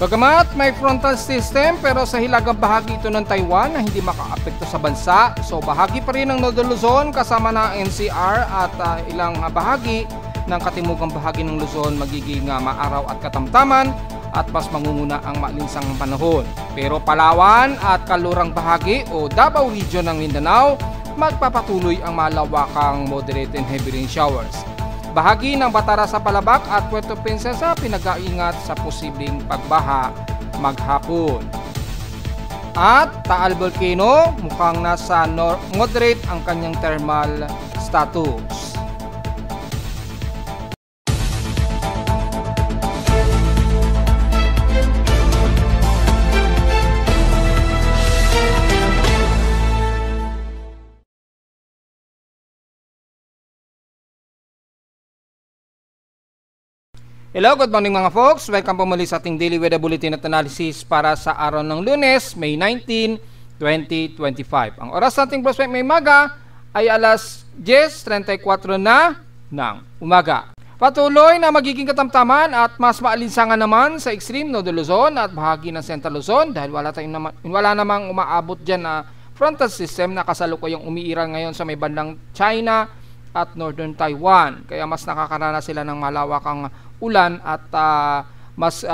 Bagamat may frontal system pero sa hilagang bahagi ito ng Taiwan na hindi makaapekto sa bansa. So bahagi pa rin ng Northern Luzon kasama na NCR at ilang bahagi ng katimugang bahagi ng Luzon magiging maaraw at katamtaman at mas mangunguna ang maalinsang panahon. Pero Palawan at kalurang bahagi o Davao Region ng Mindanao magpapatuloy ang malawakang moderate and heavy rain showers. Bahagi ng Batara sa Palabak at Puerto Princesa pinag-aingat sa posibleng pagbaha maghapon. At Taal Volcano mukhang nasa moderate ang kanyang thermal status. Hello, good morning mga folks. Welcome po muli sa ating Daily Weather Bulletin at Analysis para sa araw ng Lunes, May 19, 2025. Ang oras nating prospect may maga ay alas 10:34 na ng umaga. Patuloy na magiging katamtaman at mas maalinsangan naman sa extreme Northern Luzon at bahagi ng Central Luzon dahil wala namang umaabot dyan na frontal system na kasalukuyang umiiral ngayon sa may bandang China at Northern Taiwan. Kaya mas nakakaranas sila ng malawakang ulan at mas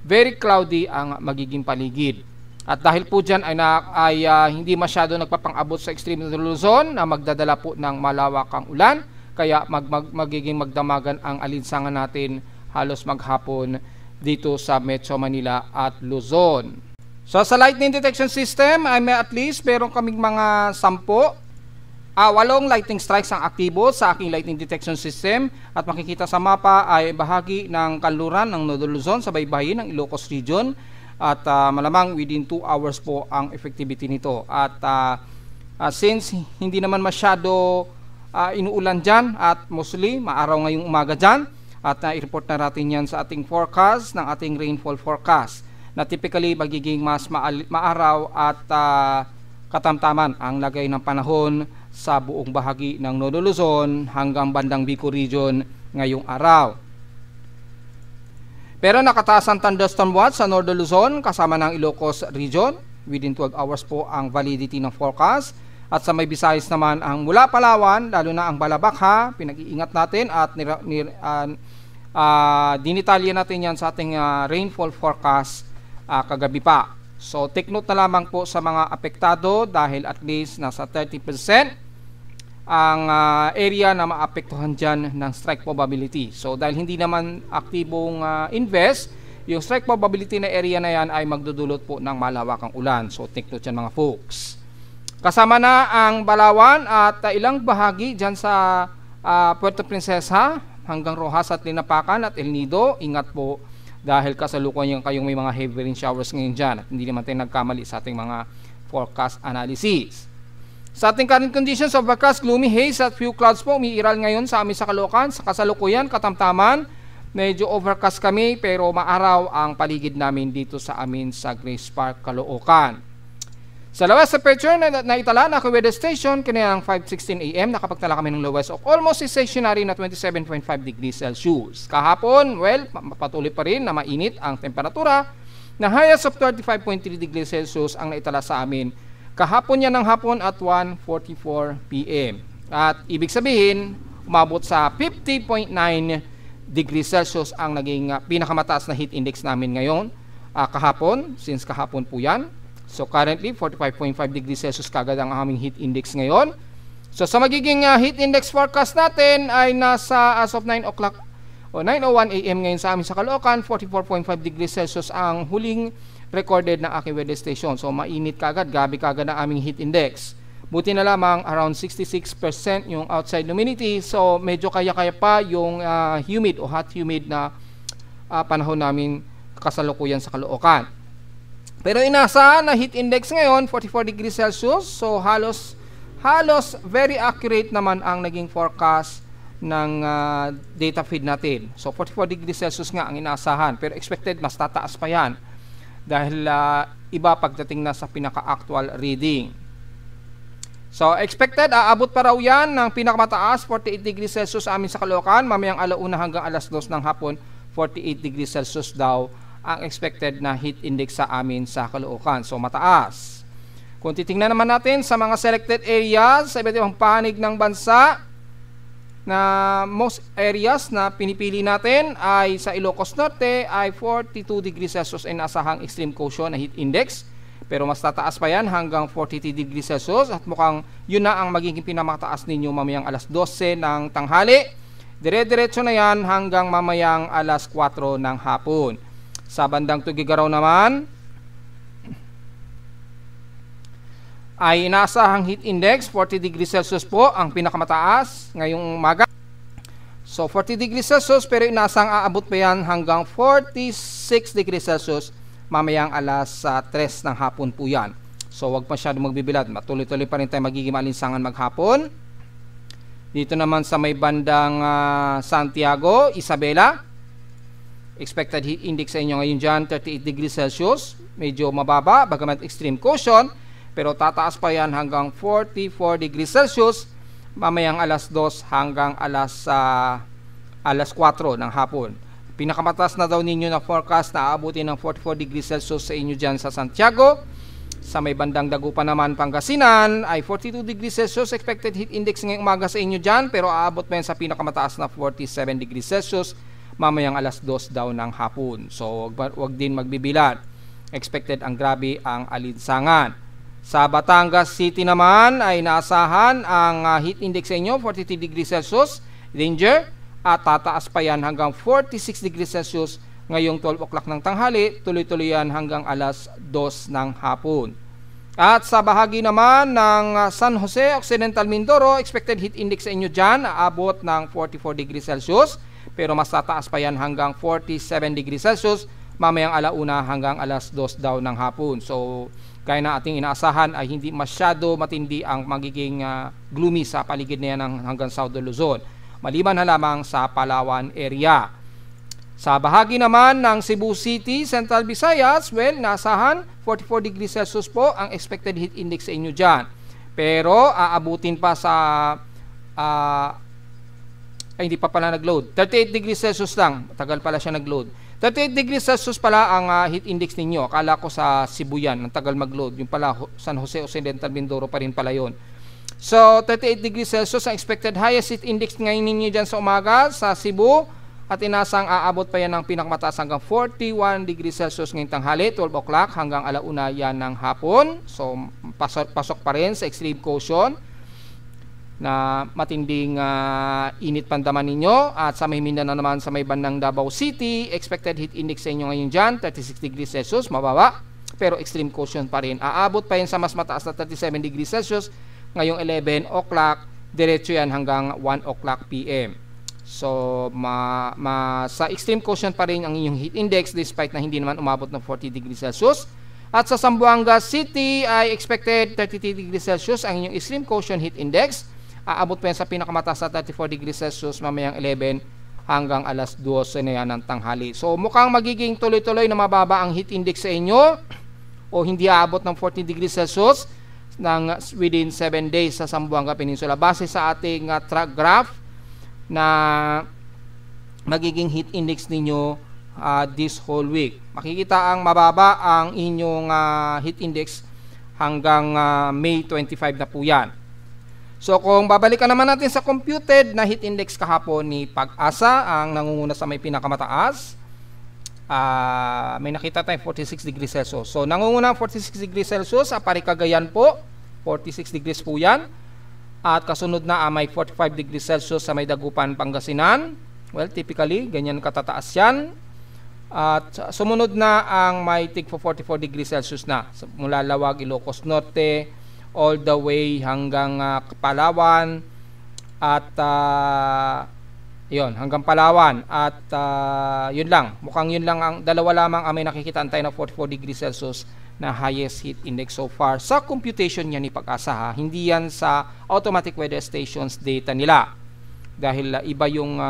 very cloudy ang magiging paligid. At dahil po dyan ay hindi masyado nagpapang-abot sa extreme ng Luzon na magdadala po ng malawakang ulan, kaya magiging magdamagan ang alinsangan natin halos maghapon dito sa Metro Manila at Luzon. So sa lightning detection system ay may at least meron kaming mga 8 lightning strikes ang aktibo sa aking lightning detection system at makikita sa mapa ay bahagi ng kanluran ng Northern Luzon sa baybayin ng Ilocos Region at malamang within 2 hours po ang effectivity nito. At since hindi naman masyado inuulan dyan at mostly maaraw ngayong umaga dyan at i-report na natin yan sa ating forecast ng ating rainfall forecast na typically magiging mas maaraw at katamtaman ang lagay ng panahon sa buong bahagi ng Northern Luzon hanggang bandang Bicol Region ngayong araw. Pero nakataas ang thunderstorm watch sa Northern Luzon kasama ng Ilocos Region. Within 12 hours po ang validity ng forecast. At sa may Visayas naman ang mula Palawan, lalo na ang Balabakha, pinag-iingat natin at dinitalya natin yan sa ating rainfall forecast kagabi pa. So take note na lamang po sa mga apektado dahil at least nasa 30% ang area na maapektuhan dyan ng strike probability. So dahil hindi naman aktibong invest, yung strike probability na area na yan ay magdudulot po ng malawakang ulan. So take note yan mga folks. Kasama na ang Balawan at ilang bahagi dyan sa Puerto Princesa hanggang Rojas at Linapacan at El Nido. Ingat po dahil kasalukuyan kayong may mga heavy rain showers ngayon dyan at hindi naman tayo nagkamali sa ating mga forecast analysis. Sa ating current conditions, overcast, gloomy, haze at few clouds po umiiral ngayon sa amin sa Caloocan. Sa kasalukuyan, katamtaman, medyo overcast kami pero maaraw ang paligid namin dito sa amin sa Grace Park, Caloocan. Sa lowest temperature na itala na weather station kanina ng 5:16 AM, nakapagtala kami ng lowest of almost stationary na 27.5 degrees Celsius. Kahapon, well, patuloy pa rin na mainit ang temperatura na highest of 35.3 degrees Celsius ang naitala sa amin. Kahapon yan ng hapon at 1:44 PM. At ibig sabihin, umabot sa 50.9 degrees Celsius ang naging pinakamataas na heat index namin ngayon kahapon, since kahapon po yan. So currently 45.5 degrees Celsius kagad ang aming heat index ngayon. So sa magiging heat index forecast natin ay nasa as of 9 o'clock o 9:01 AM ngayon sa amin sa Caloocan, 44.5 degrees Celsius ang huling recorded na aking weather station. So mainit kagad, gabi kagad ang aming heat index. Buti na lamang around 66% yung outside humidity. So medyo kaya-kaya pa yung humid o hot humid na panahon namin kasalukuyan sa Caloocan. Pero inasa na heat index ngayon 44 degrees Celsius. So halos very accurate naman ang naging forecast ng data feed natin. So 44 degrees Celsius nga ang inaasahan, pero expected mas tataas pa yan dahil iba pagdating na sa pinaka-actual reading. So expected aabot pa raw yan ng pinakamataas 48 degrees Celsius amin sa Caloocan, mamayang alauna hanggang alas 2 ng hapon 48 degrees Celsius daw ang expected na heat index sa amin sa Caloocan. So mataas. Kung titingnan naman natin sa mga selected areas sa iba't ibang panig ng bansa, na most areas na pinipili natin ay sa Ilocos Norte ay 42 degrees Celsius ay nasahang extreme caution na heat index, pero mas tataas pa yan hanggang 43 degrees Celsius at mukhang yun na ang magiging pinamataas ninyo mamayang alas 12 ng tanghali. Dire-diretso na yan hanggang mamayang alas 4 ng hapon. Sa bandang Tugigaraw naman ay inaasahang heat index 40 degrees Celsius po ang pinakamataas ngayong umaga. So 40 degrees Celsius, pero inaasahang aabot pa yan hanggang 46 degrees Celsius mamayang alas 3 ng hapon po yan. So wag masyadong magbibilad, matuloy-tuloy pa rin tayo magiging maalinsangan maghapon. Dito naman sa may bandang Santiago, Isabela, expected heat index sa inyo ngayon dyan 38 degrees Celsius, medyo mababa bagamat extreme caution, pero tataas pa yan hanggang 44 degrees Celsius mamayang alas 2 hanggang alas 4 ng hapon. Pinakamataas na daw ninyo na forecast na aabutin ng 44 degrees Celsius sa inyo dyan sa Santiago. Sa may bandang Dagupan naman, Pangasinan ay 42 degrees Celsius expected heat index ngayong umaga sa inyo dyan, pero aabot pa yan sa pinakamataas na 47 degrees Celsius mamayang alas 2 daw ng hapon. So wag din magbibilad. Expected ang grabe ang alinsangan. Sa Batangas City naman ay naasahan ang heat index sa inyo 43 degrees Celsius danger, at tataas pa yan hanggang 46 degrees Celsius ngayong 12 o'clock ng tanghali, tuloy-tuloy yan hanggang alas 2 ng hapon. At sa bahagi naman ng San Jose, Occidental Mindoro, expected heat index sa inyo dyan aabot ng 44 degrees Celsius, pero mas tataas pa yan hanggang 47 degrees Celsius mamayang alauna hanggang alas 2 daw ng hapon. So kaya na ating inaasahan ay hindi masyado matindi ang magiging gloomy sa paligid na yan hanggang South Luzon, maliban na lamang sa Palawan area. Sa bahagi naman ng Cebu City, Central Visayas, well, naasahan 44 degrees Celsius po ang expected heat index sa inyo dyan, pero aabutin pa sa hindi pa pala nag-load, 38 degrees Celsius lang, tagal pala siya nag-load. 38 degrees Celsius pala ang heat index ninyo. Akala ko sa Cebu yan, ang tagal mag-load. Yung pala San Jose Occidental Mindoro pa rin pala yun. So 38 degrees Celsius ang expected highest heat index ngayon ninyo dyan sa umaga sa Cebu, at inasang aabot pa yan ng pinakamataas hanggang 41 degrees Celsius ngayong tanghali, 12 o'clock hanggang alauna yan ng hapon. So pasok pa rin sa extreme caution na matinding init pandaman ninyo. At sa may Mindanao naman, sa may bandang Davao City, expected heat index sa inyo ngayon dyan 36 degrees Celsius, mababa, pero extreme caution pa rin. Aabot pa yan sa mas mataas na 37 degrees Celsius ngayong 11 o'clock, diretso yan hanggang 1 o'clock PM. So sa extreme caution pa rin ang inyong heat index despite na hindi naman umabot ng 40 degrees Celsius. At sa Zamboanga City ay expected 33 degrees Celsius ang inyong extreme caution heat index. Aabot pa yan sa pinakamataas na 34 degrees Celsius mamayang 11 hanggang alas 12 na yan ng tanghali. So mukhang magiging tuloy-tuloy na mababa ang heat index sa inyo, o hindi aabot ng 14 degrees Celsius ng within 7 days sa Zamboanga Peninsula, base sa ating track graph na magiging heat index ninyo this whole week. Makikita ang mababa ang inyong heat index hanggang May 25 na po yan. So kung babalikan naman natin sa computed na heat index kahapon ni Pag-asa, ang nangunguna sa may pinakamataas, may nakita tayong 46 degrees Celsius. So nangunguna 46 degrees Celsius sa Paricagayan po, 46 degrees po yan. At kasunod na may 45 degrees Celsius sa may Dagupan, Pangasinan. Well, typically ganyan katataas yan. At sumunod na ang may tig 44 degrees Celsius na mula Lawag, Ilocos Norte, all the way hanggang Palawan, at yun, hanggang Palawan, at yun lang, mukhang yun lang, ang dalawa lamang ang may nakikita tayo na 44 degrees Celsius na highest heat index so far sa computation niya ni Pag-asa, ha? Hindi yan sa automatic weather stations data nila, dahil iba yung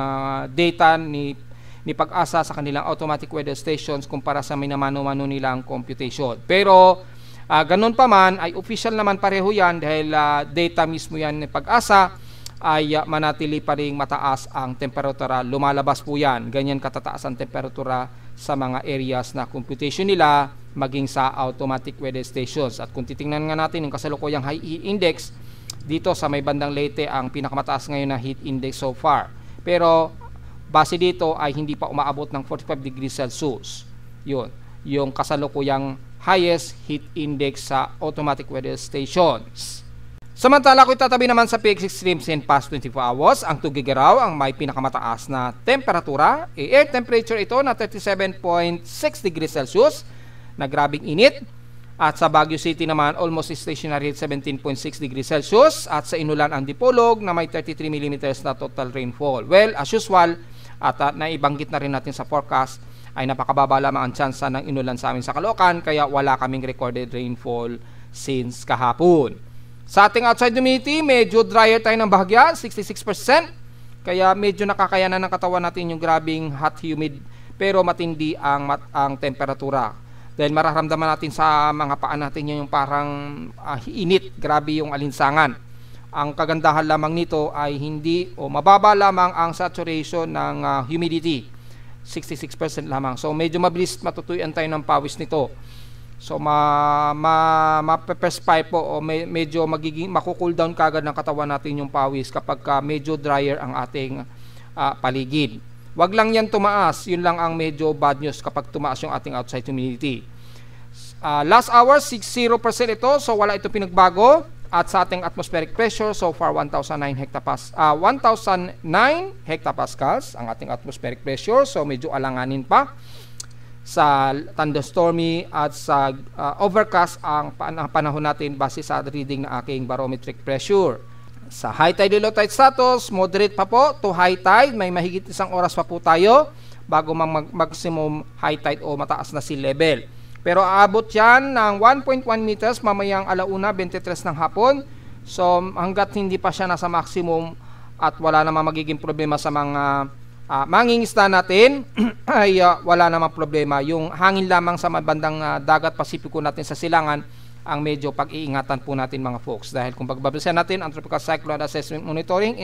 data ni Pag-asa sa kanilang automatic weather stations kumpara sa minamano-mano nilang computation. Pero ganun pa man, ay official naman pareho yan, dahil data mismo yan ni Pag-asa, ay manatili pa rin mataas ang temperatura. Lumalabas po yan, ganyan katataas ang temperatura sa mga areas na computation nila, maging sa automatic weather stations. At kung titingnan nga natin yung kasalukuyang high heat index, dito sa may bandang Leyte ang pinakamataas ngayon na heat index so far. Pero base dito ay hindi pa umaabot ng 45 degrees Celsius. Yun, yung kasalukuyang highest heat index sa automatic weather stations. Samantala, kung itatabi naman sa PX Extremes in past 24 hours, ang Tuguegarao ang may pinakamataas na temperatura. Air temperature ito na 37.6 degrees Celsius, na grabing init. At sa Baguio City naman, almost stationary at 17.6 degrees Celsius. At sa Inulan ang Dipolog na may 33 mm na total rainfall. Well, as usual, at naibanggit na rin natin sa forecast, ay napakababa lamang ang tsansa ng inulan sa amin sa Caloocan, kaya wala kaming recorded rainfall since kahapon. Sa ating outside humidity, medyo drier tayo ng bahagya, 66%, kaya medyo nakakayanan ng katawan natin yung grabing hot humid, pero matindi ang temperatura. Dahil mararamdaman natin sa mga paa natin yung parang init, grabe yung alinsangan. Ang kagandahan lamang nito ay hindi o mababa lamang ang saturation ng humidity. 66% lamang. So medyo mabilis matutuyan tayo ng pawis nito. So ma-perspire po o medyo maku-cool down kagad ng katawan natin yung pawis kapag medyo drier ang ating paligid. Wag lang yan tumaas. Yun lang ang medyo bad news kapag tumaas yung ating outside humidity. Last hour 60% ito, so wala ito pinagbago. At sa ating atmospheric pressure, so far 1,009 hectopascals ang ating atmospheric pressure. So medyo alanganin pa sa thunderstormy at sa overcast ang panahon natin base sa reading ng aking barometric pressure. Sa high tide and low tide status, moderate pa po to high tide. May mahigit 1 oras pa po tayo bago maximum high tide o mataas na sea level. Pero aabot yan ng 1.1 meters mamayang 1:23 ng hapon. So hanggat hindi pa siya nasa maximum at wala namang magiging problema sa mga mangingisda natin, ay wala namang problema. Yung hangin lamang sa bandang dagat Pasipiko natin sa silangan ang medyo pag-iingatan po natin mga folks. Dahil kung pagbabasehan natin ang Tropical Cyclone Assessment Monitoring,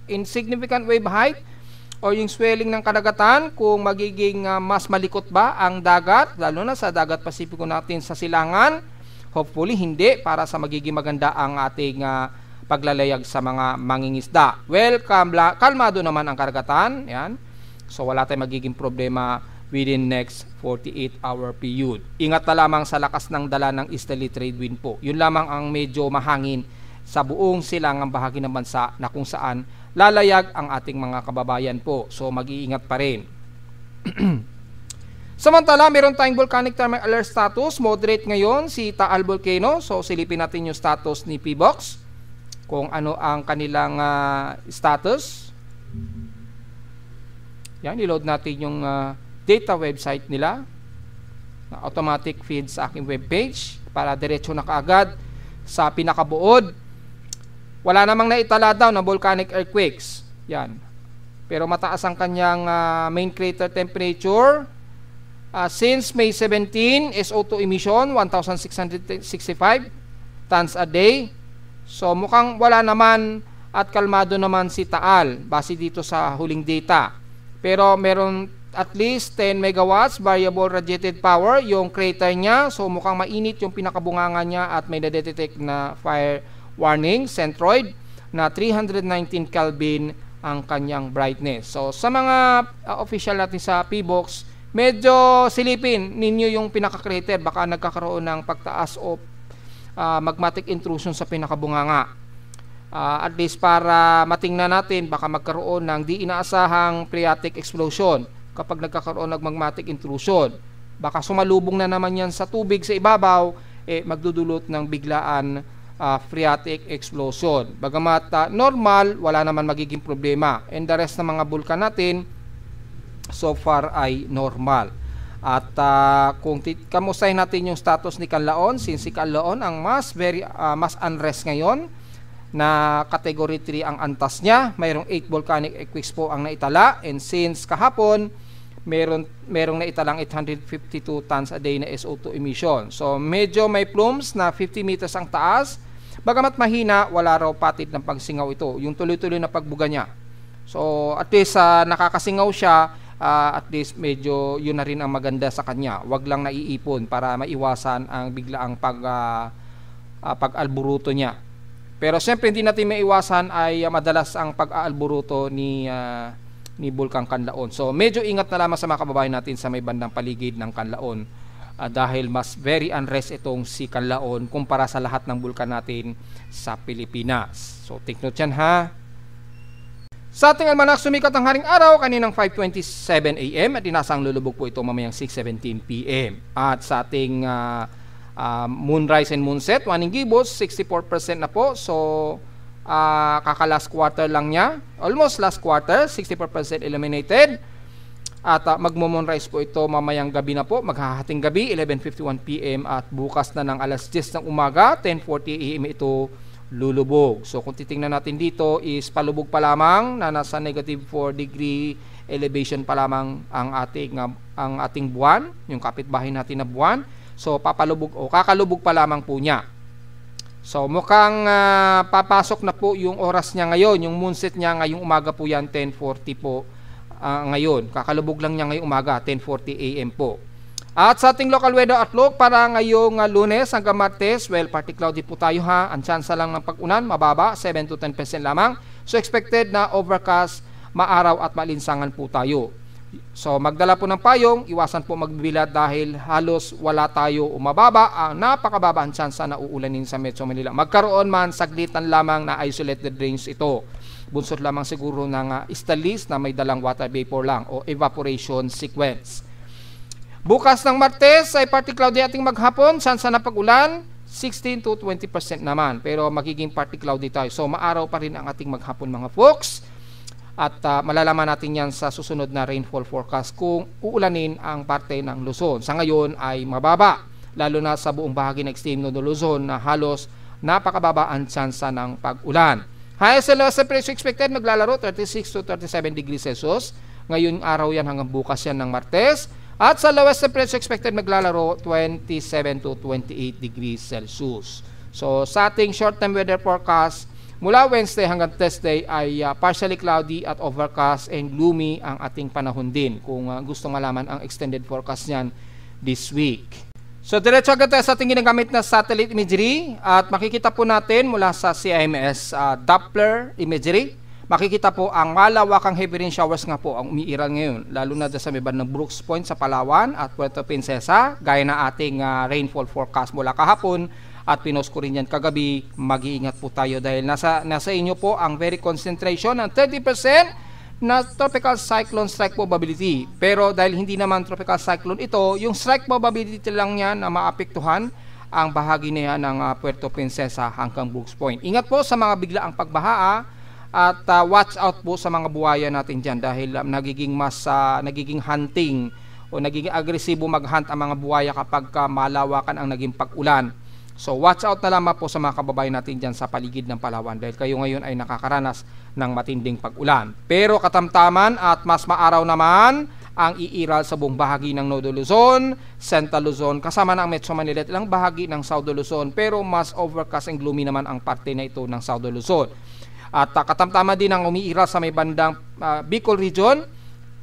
insignificant wave height o yung swelling ng kadagatan, kung magiging mas malikot ba ang dagat, lalo na sa dagat Pasipiko natin sa silangan, hopefully hindi, para sa magiging maganda ang ating paglalayag sa mga mangingisda. Well, kalmado naman ang karagatan, yan. So wala tayong magiging problema within next 48-hour period. Ingat na lamang sa lakas ng dala ng easterly trade wind po. Yun lamang ang medyo mahangin sa buong silangang bahagi ng bansa na kung saan lalayag ang ating mga kababayan po. So mag-iingat pa rin. Samantala, meron tayong volcanic thermal alert status. Moderate ngayon si Taal Volcano. So silipin natin yung status ni PBOX, kung ano ang kanilang status. Yan, i-load natin yung data website nila na automatic feed sa aking webpage para diretso na kaagad sa pinakabuod. Wala namang naitala daw na volcanic earthquakes. Yan. Pero mataas ang kanyang main crater temperature. Since May 17, SO2 emission 1,665 tons a day. So mukhang wala naman at kalmado naman si Taal base dito sa huling data. Pero meron at least 10 megawatts variable radiated power yung crater niya. So mukhang mainit yung pinakabunganga niya at may na-detect na fire warning centroid na 319 Kelvin ang kanyang brightness. So sa mga official natin sa PBOX, medyo silipin ninyo yung pinaka-crater, baka nagkakaroon ng pagtaas o magmatic intrusion sa pinakabunganga. At least para matingnan natin, baka magkaroon ng di inaasahang phreatic explosion kapag nagkakaroon ng magmatic intrusion. Baka sumalubong na naman yan sa tubig sa ibabaw, magdudulot ng biglaan phreatic explosion. Bagamat normal, wala naman magiging problema. And the rest ng mga bulkan natin so far ay normal. At kung kamustahin natin yung status ni Canlaon, since si Canlaon ang mas unrest ngayon, na category 3 ang antas niya, mayroong 8 volcanic earthquakes po ang naitala, and since kahapon merong naitalang 852 tons a day na SO2 emission. So medyo may plumes na 50 meters ang taas. Bagamat mahina, wala raw patid ng pagsingaw ito, yung tuloy-tuloy na pagbuga niya. So at least nakakasingaw siya at least medyo yun na rin ang maganda sa kanya. Wag lang naiipon para maiwasan ang biglaang pag-alburuto niya. Pero siyempre hindi natin maiwasan ay madalas ang pag-aalburuto ni Bulkang Kanlaon. So medyo ingat na lamang sa mga kababayan natin sa may bandang paligid ng Kanlaon, dahil mas very unrest itong si Kanlaon kumpara sa lahat ng bulkan natin sa Pilipinas. So take note yan ha. Sa ating almanak, sumikat ang haring araw kaninang 5:27 AM at inasang lulubog po ito mamayang 6:17 PM. At sa ating moonrise and moonset, waning gibos, 64% na po. So kaka last quarter lang niya, almost last quarter, 64% illuminated. At magmo-moonrise po ito mamayang gabi na po, maghahating gabi, 11:51 PM at bukas na ng alas 10 ng umaga, 10:40 AM ito lulubog. So kung titingnan natin dito is palubog pa lamang na nasa negative 4 degree elevation pa lamang ang ating buwan, yung kapitbahay natin na buwan. So papalubog o kakalubog pa lamang po niya. So mukhang papasok na po yung oras niya ngayon, yung moonset niya ngayong umaga po yan, 10:40 po ngayon. Kakalubog lang niya ngayong umaga, 10:40 AM po. At sa ating local weather outlook para ngayong Lunes hanggang Martes, well, partly cloudy po tayo ha. Ang tsansa lang ng pag-ulan, mababa, 7 to 10% lamang. So expected na overcast, maaraw at malinsangan po tayo. So magdala po ng payong, iwasan po magbibilad dahil halos wala tayo o mababa, ang napakababa ang tsansa na uulanin sa Metro Manila. Magkaroon man saglitan lamang na isolated rains ito. Bunsod lamang siguro ng stalis na may dalang water vapor lang o evaporation sequence. Bukas ng Martes ay partly cloudy ating maghapon, tsansa na pag-ulan, 16 to 20% naman. Pero magiging partly cloudy tayo. So maaraw pa rin ang ating maghapon mga folks. At malalaman natin yan sa susunod na rainfall forecast kung uulanin ang parte ng Luzon. Sa ngayon ay mababa, lalo na sa buong bahagi ng extreme northern Luzon na halos napakababa ang tsansa ng pag-ulan. Highest and lowest temperature expected maglalaro 36 to 37 degrees Celsius. Ngayon araw yan hanggang bukas yan ng Martes. At sa lowest temperature expected maglalaro 27 to 28 degrees Celsius. So sa ating short-term weather forecast, mula Wednesday hanggang Thursday ay partially cloudy at overcast and gloomy ang ating panahon din. Kung gusto malaman ang extended forecast niyan this week. So diretso agad tayo sa ating ginagamit na satellite imagery at makikita po natin mula sa CIMS Doppler imagery. Makikita po ang malawakang heavy rain showers nga po ang umiiral ngayon, lalo na sa may bandang Brooks Point sa Palawan at Puerto Princesa, gaya na ating rainfall forecast mula kahapon at pinost ko rin yan kagabi. Mag-iingat po tayo dahil nasa inyo po ang very concentration ng 30% na tropical cyclone strike probability. Pero dahil hindi naman tropical cyclone ito, yung strike probability lang yan na maapektuhan ang bahagi na yan ng Puerto Princesa hanggang Brooks Point. Ingat po sa mga biglaang pagbaha. At watch out po sa mga buhaya natin dyan dahil nagiging hunting o nagiging agresibo mag-hunt ang mga buhaya kapag malawakan ang naging pag-ulan. So watch out na lamang po sa mga kababayan natin dyan sa paligid ng Palawan dahil kayo ngayon ay nakakaranas ng matinding pag-ulan. Pero katamtaman at mas maaraw naman ang iiral sa buong bahagi ng Northern Luzon, Central Luzon, kasama na ang Metro Manila at ilang bahagi ng Southern Luzon, pero mas overcast and gloomy naman ang parte na ito ng Southern Luzon. At katamtama din ang umiiral sa may bandang Bicol region,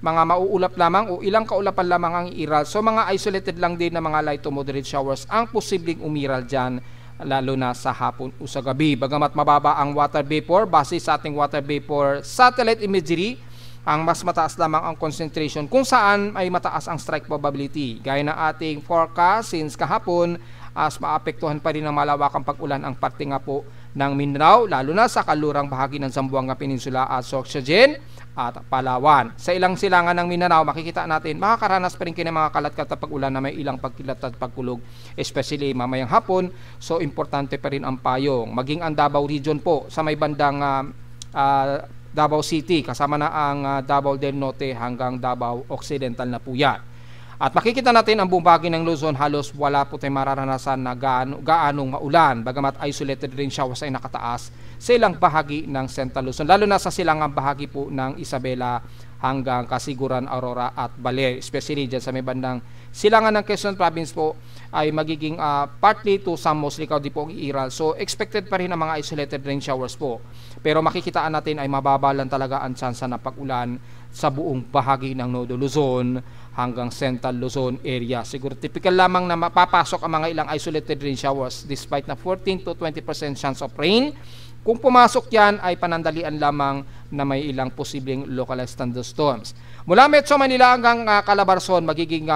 mga mauulap lamang o ilang kaulapan lamang ang iiral. So mga isolated lang din na mga light to moderate showers ang posibleng umiral dyan, lalo na sa hapon o sa gabi. Bagamat mababa ang water vapor, base sa ating water vapor satellite imagery, ang mas mataas lamang ang concentration kung saan ay mataas ang strike probability. Gaya na ating forecast since kahapon, as maapektuhan pa rin ng malawakang pag-ulan ang parte nga po ng Mindanao, lalo na sa kalurang bahagi ng Zamboanga Peninsula at Sorsogon at Palawan. Sa ilang silangan ng Mindanao, makikita natin, makakaranas pa rin kayo ng mga kalat-kalat na pag-ulan na may ilang pagkilat at pagkulog, especially mamayang hapon. So, importante pa rin ang payong. Maging ang Davao region po, sa may bandang Davao City, kasama na ang Davao del Norte hanggang Davao Occidental na po yan. At makikita natin ang buong bahagi ng Luzon, halos wala po tayong mararanasan na gaanong maulan, bagamat isolated rain showers ay nakataas sa ilang bahagi ng Central Luzon, lalo na sa silangang bahagi po ng Isabela hanggang Kasiguran, Aurora at Baler, especially dyan sa may bandang silangan ng Quezon Province po ay magiging partly to some mostly cloudy po ang iiral. So expected pa rin ang mga isolated rain showers po. Pero makikitaan natin ay mababa lang talaga ang tsansa ng pag-ulan sa buong bahagi ng Nodo Luzon hanggang Central Luzon area. Siguro typical lamang na mapapasok ang mga ilang isolated rain showers despite na 14 to 20% chance of rain. Kung pumasok yan ay panandalian lamang na may ilang posibleng localized thunderstorms. Mula Metro Manila hanggang Calabarzon, magiging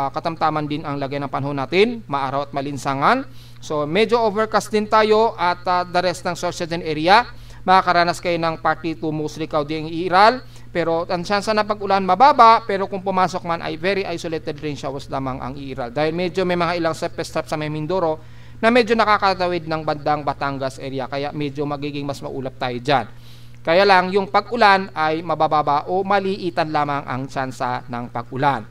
katamtaman din ang lagay ng panahon natin, maaraw at malinsangan. So medyo overcast din tayo at the rest ng Sorsogon area, makakaranas kayo ng partly to mostly cloudy ang iiral. Pero ang tsansa na pag-ulan mababa, pero kung pumasok man ay very isolated rain showers lamang ang iiral. Dahil medyo may mga ilang surface trap sa may Mindoro na medyo nakakatawid ng bandang Batangas area, kaya medyo magiging mas maulap tayo dyan. Kaya lang yung pag-ulan ay mabababa o maliitan lamang ang tsansa ng pag-ulan.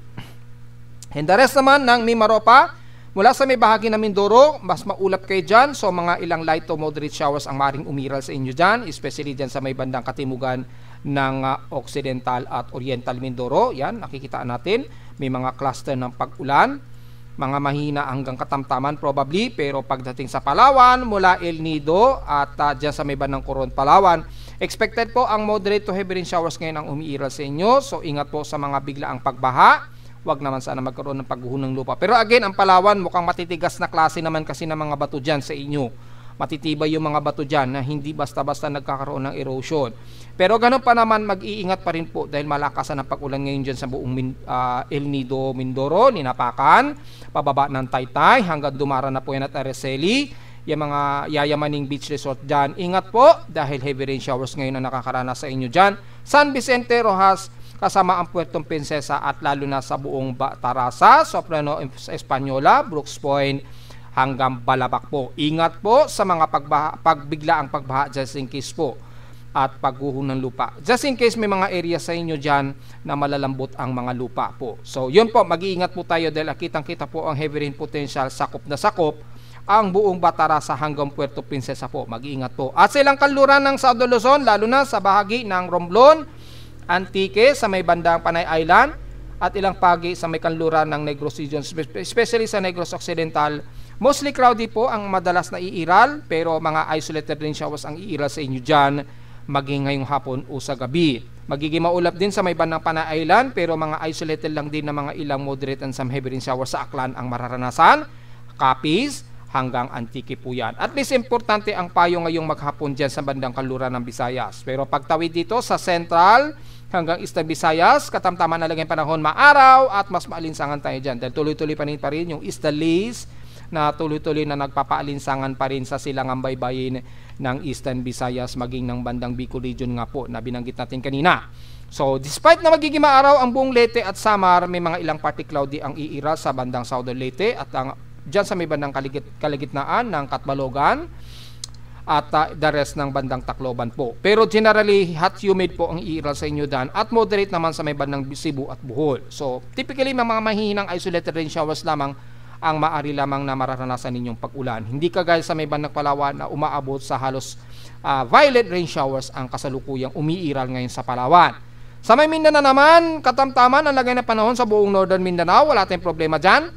And the rest naman ng Mimaropa, mula sa may bahagi ng Mindoro, mas maulap kayo dyan. So mga ilang light to moderate showers ang maring umiral sa inyo dyan, especially dyan sa may bandang katimugan ng Occidental at Oriental Mindoro. Yan, nakikita natin, may mga cluster ng pag-ulan. Mga mahina hanggang katamtaman probably, pero pagdating sa Palawan, mula El Nido at dyan sa may bandang Coron, Palawan, expected po ang moderate to heavy rain showers ngayon ang umiiral sa inyo. So ingat po sa mga biglaang pagbaha. Huwag naman sana magkaroon ng pagguho ng lupa. Pero again, ang Palawan mukhang matitigas na klase naman kasi ng mga bato dyan sa inyo. Matitibay yung mga bato dyan na hindi basta-basta nagkakaroon ng erosion. Pero ganun pa naman, mag-iingat pa rin po dahil malakasan ang pag-ulan ngayon dyan sa buong El Nido, Mindoro, Ninapakan, pababa ng Taytay hanggang Dumara na po yan at Araceli. Yung mga yayamaning beach resort dyan, ingat po dahil heavy rain showers ngayon ang nakakaranas sa inyo dyan. San Vicente, Rojas, kasama ang Puerto Princesa at lalo na sa buong Tarasa, Soprano Española, Brooks Point, hanggang Balabac po. Ingat po sa mga pagbiglaang pagbaha just in case po at pagguho ng lupa. Just in case may mga area sa inyo dyan na malalambot ang mga lupa po. So yun po, mag-iingat po tayo dahil kitang-kita po ang heavy rain potential, sakop na sakop ang buong Batarasa hanggang Puerto Princesa po. Mag-iingat po. At sa ilang kanluran ng South Luzon, lalo na sa bahagi ng Romblon, Antique sa may bandang Panay Island at ilang pagi sa may kanluran ng Negros Region, especially sa Negros Occidental. Mostly cloudy po ang madalas na iiral, pero mga isolated rain showers ang iiral sa inyo dyan maging ngayong hapon o sa gabi. Magiging maulap din sa may bandang Panay Island, pero mga isolated lang din na mga ilang moderate and some heavy rain showers sa Aklan ang mararanasan. Capiz hanggang Antique po yan. At least importante ang payo ngayong maghapon dyan sa bandang kanluran ng Visayas. Pero pagtawid dito sa Central hanggang Eastern Visayas, katamtaman na lang yung panahon, maaraw at mas maalinsangan tayo dyan. Dahil tuloy-tuloy pa rin yung easterlies na tuloy-tuloy na nagpapaalinsangan pa rin sa silangang baybayin ng Eastern Visayas maging ng bandang Bicol Region nga po na binanggit natin kanina. So despite na magiging maaraw ang buong Leyte at Samar, may mga ilang partly cloudy ang iiral sa bandang Southern Leyte at ang dyan sa may bandang kaligitnaan ng Katbalogan at the rest ng bandang Tacloban po. Pero generally, hot humid po ang iiral sa inyo dyan at moderate naman sa may bandang Cebu at Bohol. So typically, mga mahihinang isolated rain showers lamang ang maaari lamang na mararanasan ninyong pag-ulan. Hindi kagaya sa may bandang Palawan na umaabot sa halos violent rain showers ang kasalukuyang umiiral ngayon sa Palawan. Sa may Mindanao naman, katamtaman ang lagay na panahon sa buong Northern Mindanao. Wala tayong problema dyan.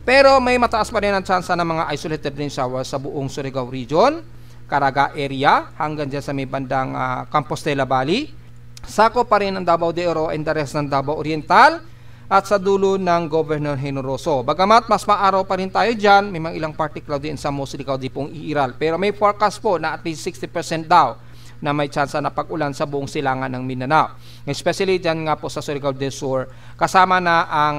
Pero may mataas pa rin ang tsansa ng mga isolated rain showers sa buong Surigao Region, Caraga area, hanggang dyan sa may bandang Compostela Valley. Sako pa rin ang Davao de Oro and the rest ng Davao Oriental at sa dulo ng Governor Generoso. Bagamat mas maaraw pa rin tayo dyan, may mga ilang partly cloudy and some mostly cloudy pong iiral. Pero may forecast po na at least 60% daw na may tsansa na pag-ulan sa buong silangan ng Mindanao. Especially dyan nga po sa Surigao del Sur, kasama na ang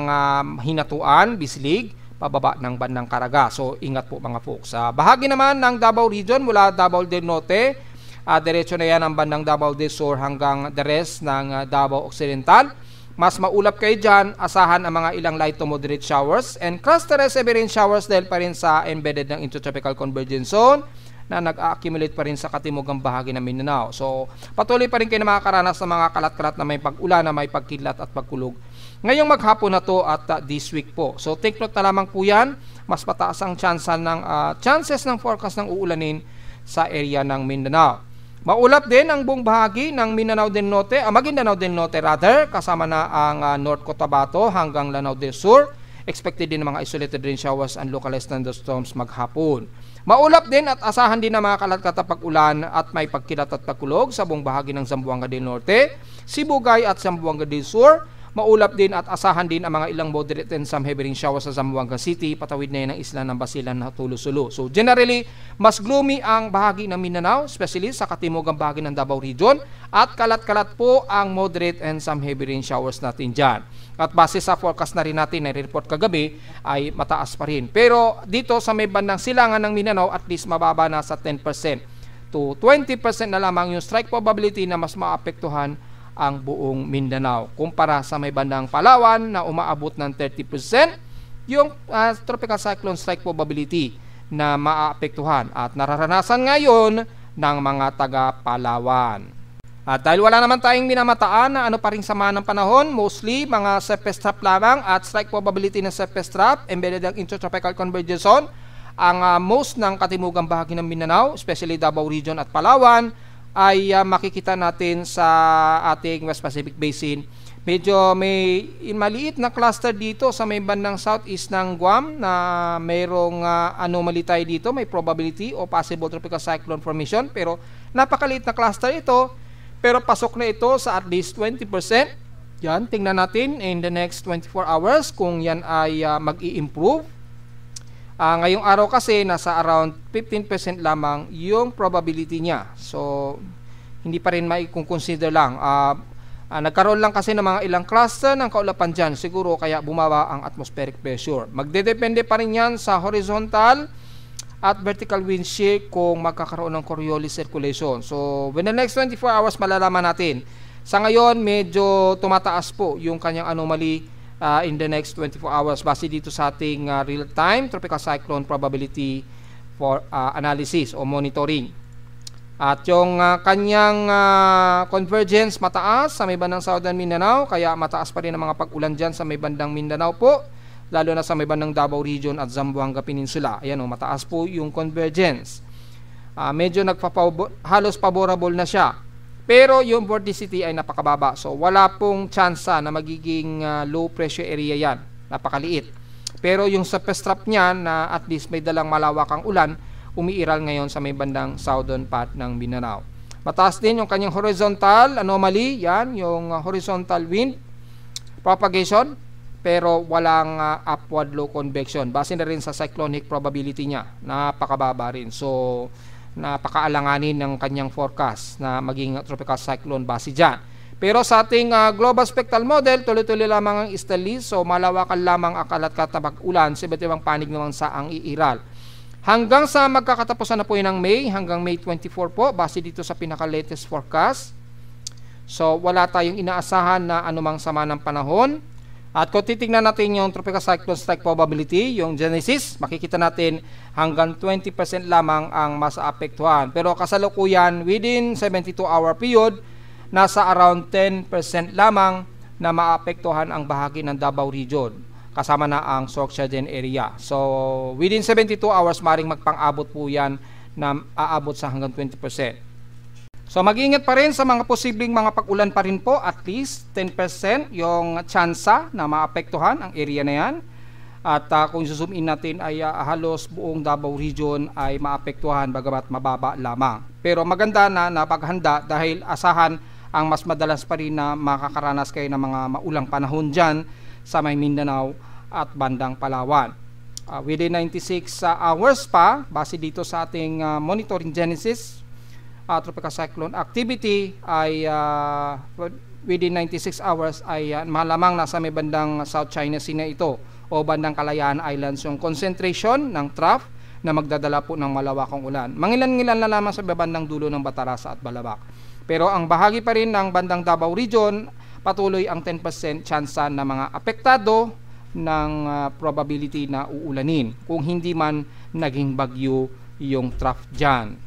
Hinatuan, Bislig, pababa ng bandang Caraga. So ingat po mga folks. Sa bahagi naman ng Davao Region mula Davao del Norte, diretso na yan ang bandang Davao del Sur hanggang the rest ng Davao Occidental. Mas maulap kayo dyan, asahan ang mga ilang light to moderate showers and clusterized heavy rain showers dahil pa rin sa embedded ng Intertropical Convergence Zone na nag-accumulate pa rin sa katimugang bahagi ng Mindanao. So patuloy pa rin kayo na makakaranas ng mga kalat-kalat na may pag-ulan, na may pagkidlat at pagkulog ngayong maghapon na to at this week po. So take note na lamang po yan, mas mataas ang chances ng forecast ng uulanin sa area ng Mindanao. Maulap din ang buong bahagi ng Mindanao del Norte, Maguindanao del Norte rather, kasama na ang North Cotabato hanggang Lanao del Sur. Expected din ng mga isolated rain showers and localized thunderstorms maghapon. Maulap din at asahan din ng mga kalat-kata pag-ulan at may pagkilat at pagkulog sa buong bahagi ng Zamboanga del Norte, Sibugay at Zamboanga del Sur. Maulap din at asahan din ang mga ilang moderate and some heavy rain showers sa Zamboanga City, patawid na yan ng isla ng Basilan na Tulo-Sulo. So generally, mas gloomy ang bahagi ng Mindanao, especially sa katimugang bahagi ng Davao Region, at kalat-kalat po ang moderate and some heavy rain showers natin dyan. At base sa forecast na rin natin na report kagabi ay mataas pa rin. Pero dito sa may bandang silangan ng Mindanao, at least mababa na sa 10% to 20% na lamang yung strike probability na mas maapektuhan ang buong Mindanao. Kumpara sa may bandang Palawan na umaabot ng 30% yung tropical cyclone strike probability na maapektuhan at nararanasan ngayon ng mga taga Palawan. At dahil wala naman tayong minamataan na ano pa rin sama ng panahon, mostly mga surface trap lamang at strike probability ng surface trap embedded ang intertropical convergence zone ang most ng katimugang bahagi ng Mindanao, especially Davao Region at Palawan, ay makikita natin sa ating West Pacific Basin. Medyo may maliit na cluster dito sa may bandang southeast ng Guam na mayroong anomaly tayo dito, may probability o possible tropical cyclone formation, pero napakaliit na cluster ito, pero pasok na ito sa at least 20%. Yan, tingnan natin in the next 24 hours kung yan ay mag-i-improve. Ngayong araw kasi nasa around 15% lamang yung probability niya. So hindi pa rin mai-consider lang. Nagkaroon lang kasi ng mga ilang cluster ng kaulapan dyan. Siguro kaya bumaba ang atmospheric pressure. Magdedepende pa rin yan sa horizontal at vertical wind shear kung magkakaroon ng Coriolis circulation. So within the next 24 hours malalaman natin. Sa ngayon medyo tumataas po yung kanyang anomaly in the next 24 hours base dito sa ating real-time tropical cyclone probability for analysis o monitoring. At yung kanyang convergence mataas sa may bandang Southern Mindanao, kaya mataas pa rin ang mga pag-ulan dyan sa may bandang Mindanao po, lalo na sa may bandang Davao Region at Zamboanga Peninsula. Ayan o, mataas po yung convergence. Medyo halos favorable na siya. Pero yung vorticity ay napakababa. So wala pong tsansa na magiging low pressure area yan. Napakaliit. Pero yung surface trap niya na at least may dalang malawakang ulan, umiiral ngayon sa may bandang southern part ng Mindanao. Mataas din yung kanyang horizontal anomaly. Yan, yung horizontal wind propagation. Pero walang upward low convection. Base na rin sa cyclonic probability niya. Napakababa rin. So napakaalanganin ng kanyang forecast na maging tropical cyclone base dyan. Pero sa ating global spectral model, tuloy-tuloy lamang ang easterly, so malawakan lamang ang kalat-katabag ulan sa iba't ibang panig naman sa ang iiral. Hanggang sa magkakatapusan na po yun ng May, hanggang May 24 po, base dito sa pinaka-latest forecast. So wala tayong inaasahan na anumang sama ng panahon. At kung titignan natin yung tropical cyclone strike probability, yung Genesis, makikita natin hanggang 20% lamang ang masaapektuhan. Pero kasalukuyan, within 72-hour period, nasa around 10% lamang na maapektuhan ang bahagi ng Davao Region, kasama na ang Sorsogon area. So, within 72 hours, maring magpang-abot po yan na aabot sa hanggang 20%. So mag-ingat pa rin sa mga posibleng mga pag-ulan pa rin po, at least 10% yung tsansa na maapektuhan ang area na yan. At kung zoom in natin ay halos buong Davao Region ay maapektuhan bagamat mababa lamang. Pero maganda na napaghanda dahil asahan ang mas madalas pa rin na makakaranas kayo ng mga maulang panahon dyan sa may Mindanao at bandang Palawan. Within 96 hours pa, base dito sa ating monitoring Genesis, tropical cyclone activity ay within 96 hours ay malamang nasa may bandang South China Sea na ito o bandang Kalayaan Islands yung concentration ng trough na magdadala po ng malawakang ulan. Mangilan-ngilan na lamang sa bandang dulo ng Batarasa at Balabac. Pero ang bahagi pa rin ng bandang Davao Region, patuloy ang 10% tsansa na mga apektado ng probability na uulanin kung hindi man naging bagyo yung trough dyan.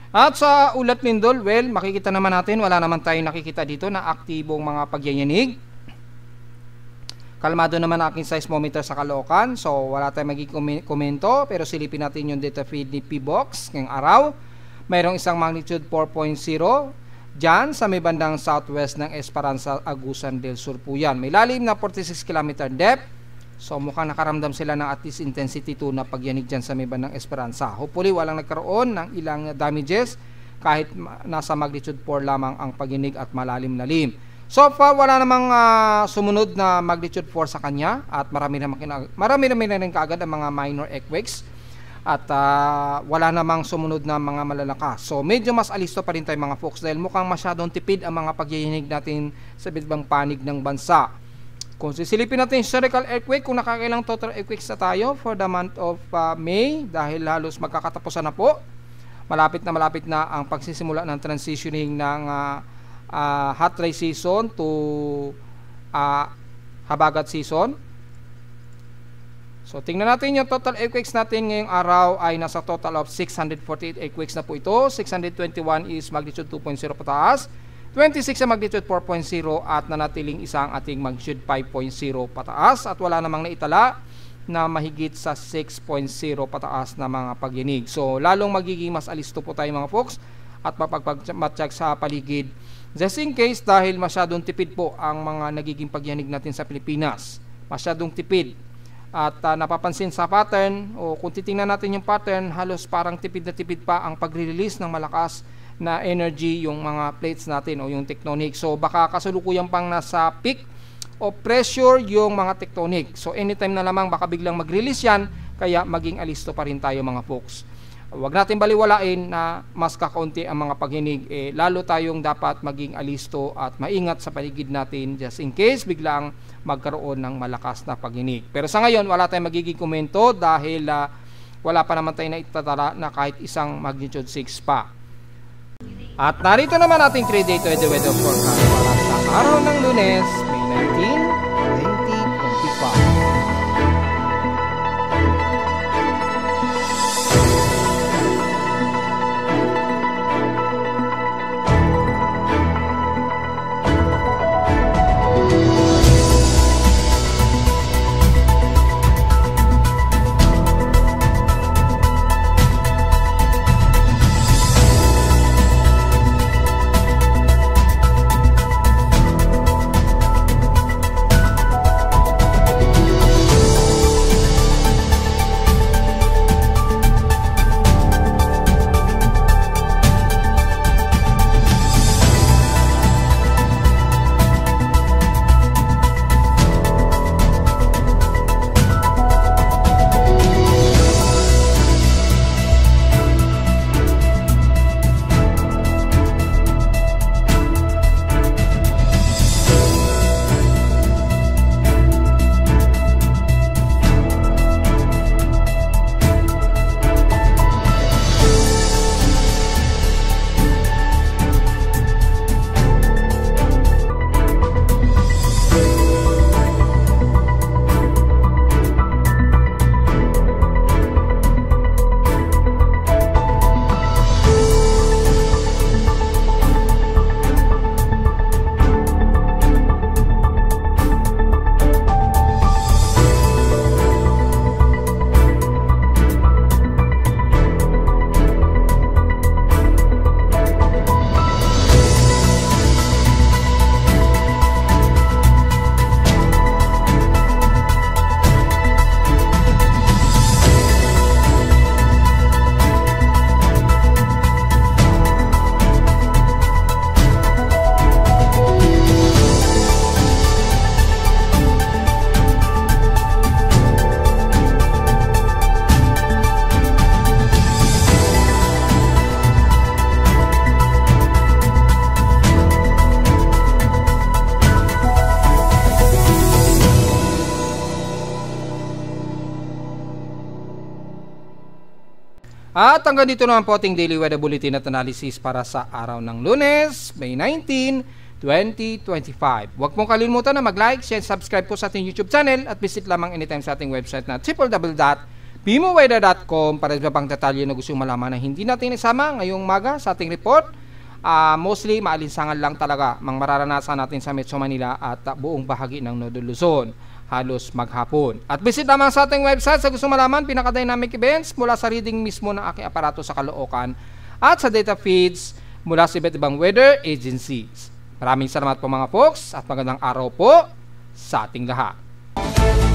At sa ulat lindol, well, makikita naman natin, wala naman tayong nakikita dito na aktibong mga pagyayanig. Kalmado naman aking seismometer sa Caloocan, so wala tayong magiging komento, pero silipin natin yung data feed ni PBOX ngayong araw. mayroong isang magnitude 4.0 dyan sa may bandang southwest ng Esperanza, Agusan del Sur po yan. May lalim na 46 km depth. So mukhang nakaramdam sila ng at least intensity 2 na pagyanig dyan sa may bandang Esperanza. Hopefully walang nagkaroon ng ilang damages kahit nasa magnitude 4 lamang ang pagyanig at malalim-lalim. So far wala namang sumunod na magnitude 4 sa kanya at marami naman rin kaagad ang mga minor earthquakes. At wala namang sumunod na mga malalakas. So medyo mas alisto pa rin tayo mga folks dahil mukhang masyadong tipid ang mga pagyayinig natin sa bitbang panig ng bansa. Kung sisilipin natin historical earthquake, kung nakakailang total earthquakes na tayo for the month of May dahil halos magkakatapusan na po. Malapit na ang pagsisimula ng transitioning ng hot dry season to habagat season. So tingnan natin yung total earthquakes natin ngayong araw ay nasa total of 648 earthquakes na po ito. 621 is magnitude 2.0 pataas, 26 ang magnitude 4.0 at nanatiling isang ating magnitude 5.0 pataas at wala namang naitala na mahigit sa 6.0 pataas na mga pagyinig. So lalong magiging mas alisto po tayo mga folks at mapagmatsyag sa paligid just in case dahil masyadong tipid po ang mga nagiging pagyanig natin sa Pilipinas. Masyadong tipid. At napapansin sa pattern o kung titingnan natin yung pattern, halos parang tipid na tipid pa ang pagre-release ng malakas na energy yung mga plates natin o yung tectonic. So baka kasalukuyan pang nasa peak o pressure yung mga tectonic. So anytime na lamang baka biglang mag-release yan, kaya maging alisto pa rin tayo mga folks. Huwag natin baliwalain na mas kakaunti ang mga paghinig, lalo tayong dapat maging alisto at maingat sa paligid natin just in case biglang magkaroon ng malakas na paghinig. Pero sa ngayon, wala tayong magiging komento dahil wala pa naman tayo na itatala na kahit isang magnitude 6 pa. At narito naman ating 3-day weather forecast para sa araw ng Lunes, May 19, 2025. At hanggang dito naman po ating daily weather bulletin at analysis para sa araw ng Lunes, May 19, 2025. Huwag pong kalimutan na mag-like, share, subscribe po sa ating YouTube channel at visit lamang anytime sa ating website na www.bimoweather.com para sa pang detalye na gusto malaman na hindi natin isama ngayong umaga sa ating report. Mostly maalinsangan lang talaga mang mararanasan natin sa Metro Manila at buong bahagi ng Northern Luzon halos maghapon. At visit naman sa ating website sa gusto malaman pinaka-dynamic events mula sa reading mismo ng aking aparato sa Caloocan at sa data feeds mula sa iba't ibang weather agencies. Maraming salamat po mga folks at magandang araw po sa ating lahat.